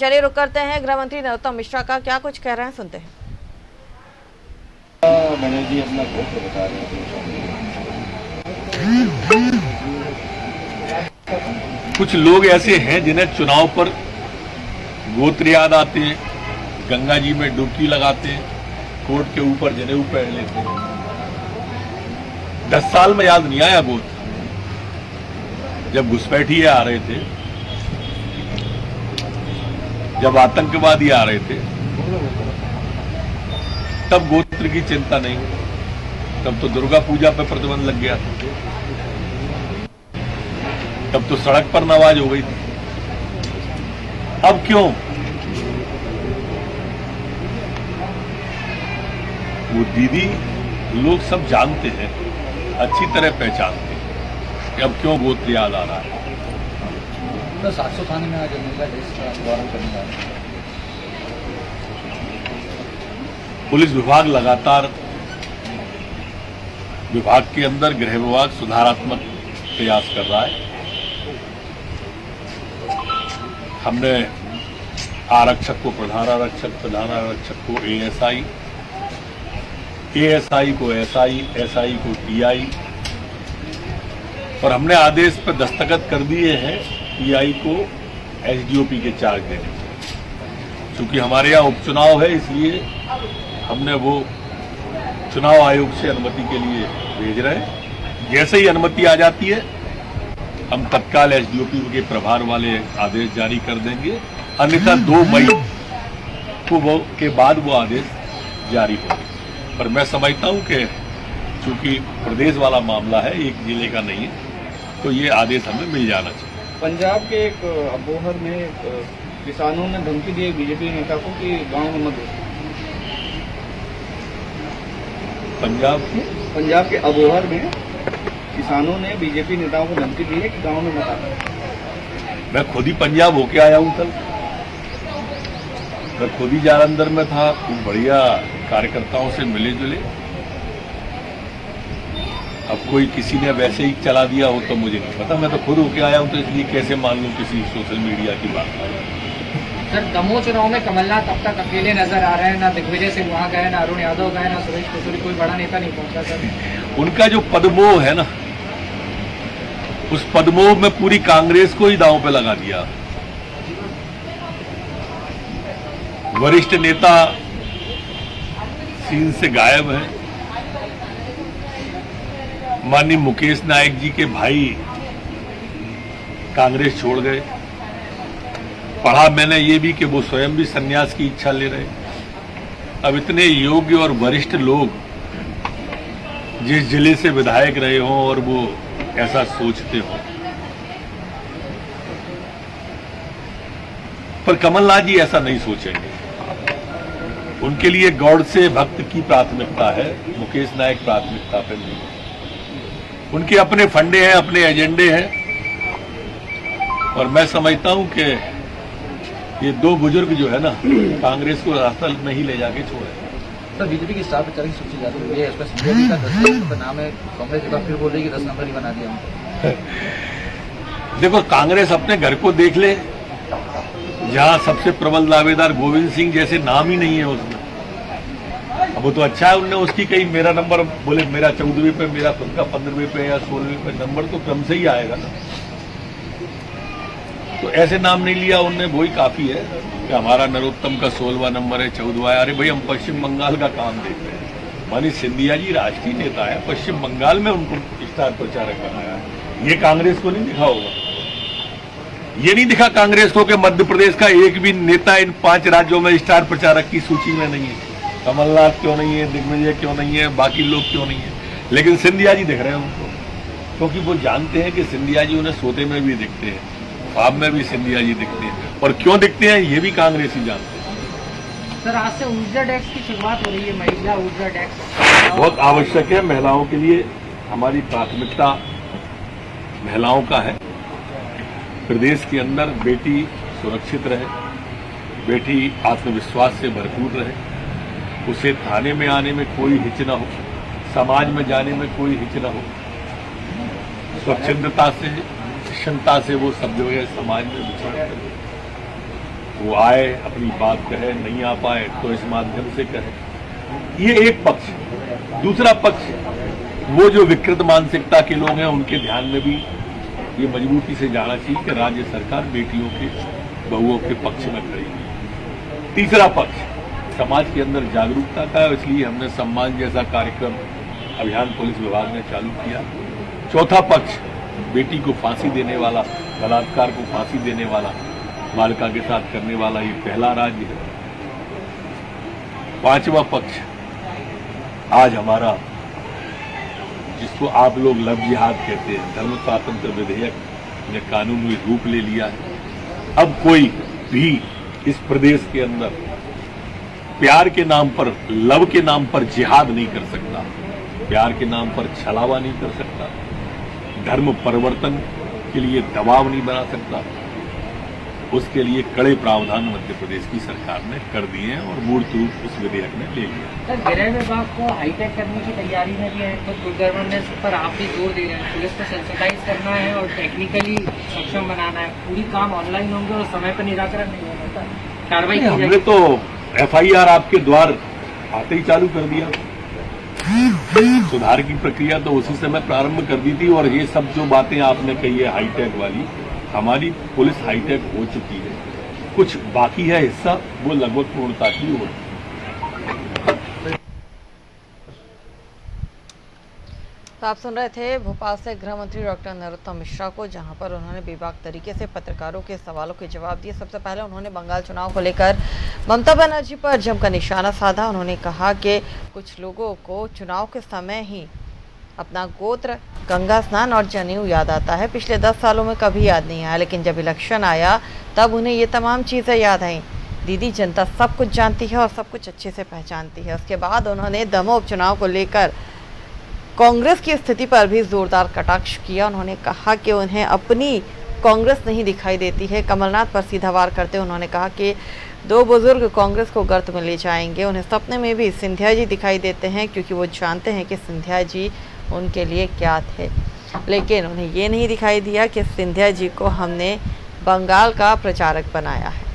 चलिए रुक करते हैं गृह मंत्री नरोत्तम मिश्रा का, क्या कुछ कह रहे हैं सुनते हैं। मैंने जी अपना गोत्र बता रहे हैं। कुछ लोग ऐसे हैं जिन्हें चुनाव पर गोत्र याद आते हैं, गंगा जी में डुबकी लगाते हैं, कोर्ट के ऊपर जनेऊ पहन लेते हैं। 10 साल में याद नहीं आया गोत्र। जब घुसपैठिए आ रहे थे, जब आतंकवादी आ रहे थे, तब गोत्र की चिंता नहीं। तब तो दुर्गा पूजा पर प्रतिबंध लग गया था, तब तो सड़क पर नमाज हो गई थी। अब क्यों? वो दीदी लोग सब जानते हैं, अच्छी तरह पहचानते हैं कि अब क्यों गोत्र याद आ रहा है। 700 थाने में आज महिला द्वारा करने जा रहे हैं। पुलिस विभाग लगातार, विभाग के अंदर गृह विभाग सुधारात्मक प्रयास कर रहा है। हमने आरक्षक को प्रधान आरक्षक, प्रधान आरक्षक को एएसआई, एएसआई को एसआई, एसआई को टीआई, और हमने आदेश पर दस्तखत कर दिए हैं टीआई को एसडीओपी के चार्ज देने के। चूंकि हमारे यहाँ उपचुनाव है, इसलिए हमने वो चुनाव आयोग से अनुमति के लिए भेज रहे हैं। जैसे ही अनुमति आ जाती है, हम तत्काल एसडीओपी के प्रभार वाले आदेश जारी कर देंगे। अन्यथा 2 मई को के बाद वो आदेश जारी होंगे। पर मैं समझता हूं कि चूंकि प्रदेश वाला मामला है, एक जिले का नहीं है, तो ये आदेश हमें मिल जाना चाहिए। पंजाब के एक अबोहर में किसानों ने धमकी दी बीजेपी नेता को कि गांव में मत घुसो। पंजाब के अबोहर में किसानों ने बीजेपी नेताओं को धमकी दी है कि गांव में मत आना। मैं खुद ही पंजाब होके आया हूं कल। मैं खुद ही जालंधर में था, खूब बढ़िया कार्यकर्ताओं से मिले जुले। अब कोई किसी ने वैसे ही चला दिया हो तो मुझे नहीं पता। मैं तो खुद होके आया हूं, तो इसलिए कैसे मान लूं किसी सोशल मीडिया की बात। सर, दमोह चुनाव में कमलनाथ अब तक अकेले नजर आ रहे हैं। ना दिग्विजय सिंह वहां गए, ना अरुण यादव गए, ना सुरेश कुसुरी, कोई बड़ा नेता नहीं पहुंचा। सर, उनका जो पदमोह है ना, उस पदमोह में पूरी कांग्रेस को ही दांव पे लगा दिया। वरिष्ठ नेता सीन से गायब हैं। माननीय मुकेश नायक जी के भाई कांग्रेस छोड़ गए। पढ़ा मैंने ये भी कि वो स्वयं भी संन्यास की इच्छा ले रहे। अब इतने योग्य और वरिष्ठ लोग जिस जिले से विधायक रहे हों और वो ऐसा सोचते हों, पर कमलनाथ जी ऐसा नहीं सोचेंगे। उनके लिए गॉड से भक्त की प्राथमिकता है, मुकेश नायक प्राथमिकता पर नहीं। उनके अपने फंडे हैं, अपने एजेंडे हैं, और मैं समझता हूं कि ये 2 बुजुर्ग जो है ना, कांग्रेस को रास्ता में ही ले जाके छोड़े। सर, बीजेपी की स्टार प्रचारक सूची जारी हुई है, इसमें संजय जी का 10 नंबर नाम है। कांग्रेस एक बार फिर बोल रही है कि 10 नंबर ही बना दिया। देखो, कांग्रेस अपने घर को देख ले, जहां सबसे प्रबल दावेदार गोविंद सिंह जैसे नाम ही नहीं है उसमें। अब वो तो अच्छा है, उनने उसकी कहीं मेरा नंबर बोले, मेरा 14वें पे, मेरा खुद का 15वें पे या 16वें पे, नंबर तो क्रम से ही आएगा ना। तो ऐसे नाम नहीं लिया उनने, वही काफी है कि हमारा नरोत्तम का 16वां नंबर है, 14वां है। अरे भाई, हम पश्चिम बंगाल का काम देख रहे हैं। मनीष सिंधिया जी राष्ट्रीय नेता है, पश्चिम बंगाल में उनको स्टार प्रचारक बनाया है। ये कांग्रेस को नहीं दिखा होगा। ये नहीं दिखा कांग्रेस को कि मध्य प्रदेश का एक भी नेता इन 5 राज्यों में स्टार प्रचारक की सूची में नहीं है। कमलनाथ क्यों नहीं है, दिग्विजय क्यों नहीं है, बाकी लोग क्यों नहीं है, लेकिन सिंधिया जी दिख रहे हैं उनको, क्योंकि वो जानते हैं कि सिंधिया जी उन्हें सोते में भी दिखते हैं, ख्वाब में भी सिंधिया जी दिखते हैं। और क्यों दिखते हैं ये भी कांग्रेस ही जानते हैं। सर, आज से ऊर्जा टैक्स की शुरुआत हो रही है, महिला ऊर्जा टैक्स बहुत आवश्यक है महिलाओं के लिए। हमारी प्राथमिकता महिलाओं का है। प्रदेश के अंदर बेटी सुरक्षित रहे, बेटी आत्मविश्वास से भरपूर रहे, उसे थाने में आने में कोई हिच न हो, समाज में जाने में कोई हिच न हो, स्वच्छंदता से, शिक्षणता से वो सब जगह समाज में विचरण करे। वो आए, अपनी बात कहे, नहीं आ पाए तो इस माध्यम से कहे। ये एक पक्ष। दूसरा पक्ष, वो जो विकृत मानसिकता के लोग हैं, उनके ध्यान में भी ये मजबूती से जाना चाहिए कि राज्य सरकार बेटियों के, बहुओं के पक्ष में खड़ी है। तीसरा पक्ष समाज के अंदर जागरूकता का है, इसलिए हमने सम्मान जैसा कार्यक्रम अभियान पुलिस विभाग ने चालू किया। चौथा पक्ष, बेटी को फांसी देने वाला, बलात्कार को फांसी देने वाला, बालिका के साथ करने वाला ये पहला राज्य है। पांचवा पक्ष, आज हमारा जिसको आप लोग लव जिहाद कहते हैं, धर्म स्वातंत्र विधेयक ने कानूनी रूप ले लिया है। अब कोई भी इस प्रदेश के अंदर प्यार के नाम पर, लव के नाम पर जिहाद नहीं कर सकता, प्यार के नाम पर छलावा नहीं कर सकता, धर्म परिवर्तन के लिए दबाव नहीं बना सकता। उसके लिए कड़े प्रावधान मध्य प्रदेश की सरकार ने कर दिए हैं और मूर्त रूप उस विधेयक ने ले लिया। सर, गृह विभाग को हाईटेक करने की तैयारी में भी है, तो गुड गवर्नेंस पर आप भी जोर दे रहे हैं। पुलिस को सेंसिटाइज करना है और टेक्निकली सक्षम बनाना है। पूरी काम ऑनलाइन होंगे और समय पर निराकरण नहीं होगा, कार्रवाई की जाएगी। हमने तो FIR आपके द्वार आते ही चालू कर दिया। सुधार की प्रक्रिया तो उसी समय प्रारंभ कर दी थी। और ये सब जो बातें आपने कही है हाईटेक वाली, हमारी पुलिस हाईटेक हो चुकी है। कुछ बाकी है हिस्सा, वो लगभग पूर्णता की ओर। तो आप सुन रहे थे भोपाल से गृह मंत्री डॉक्टर नरोत्तम मिश्रा को, जहां पर उन्होंने बेबाक तरीके से पत्रकारों के सवालों के जवाब दिए। सबसे पहले उन्होंने बंगाल चुनाव को लेकर ममता बनर्जी पर जमकर निशाना साधा। उन्होंने कहा कि कुछ लोगों को चुनाव के समय ही अपना गोत्र, गंगा स्नान और जनेऊ याद आता है। पिछले 10 सालों में कभी याद नहीं आया, लेकिन जब इलेक्शन आया तब उन्हें ये तमाम चीज़ें याद आई। दीदी, जनता सब कुछ जानती है और सब कुछ अच्छे से पहचानती है। उसके बाद उन्होंने दमोह उपचुनाव को लेकर कांग्रेस की स्थिति पर भी जोरदार कटाक्ष किया। उन्होंने कहा कि उन्हें अपनी कांग्रेस नहीं दिखाई देती है। कमलनाथ पर सीधा वार करते उन्होंने कहा कि 2 बुजुर्ग कांग्रेस को गर्त में ले जाएंगे। उन्हें सपने में भी सिंधिया जी दिखाई देते हैं, क्योंकि वो जानते हैं कि सिंधिया जी उनके लिए क्या थे। लेकिन उन्हें ये नहीं दिखाई दिया कि सिंधिया जी को हमने बंगाल का प्रचारक बनाया है।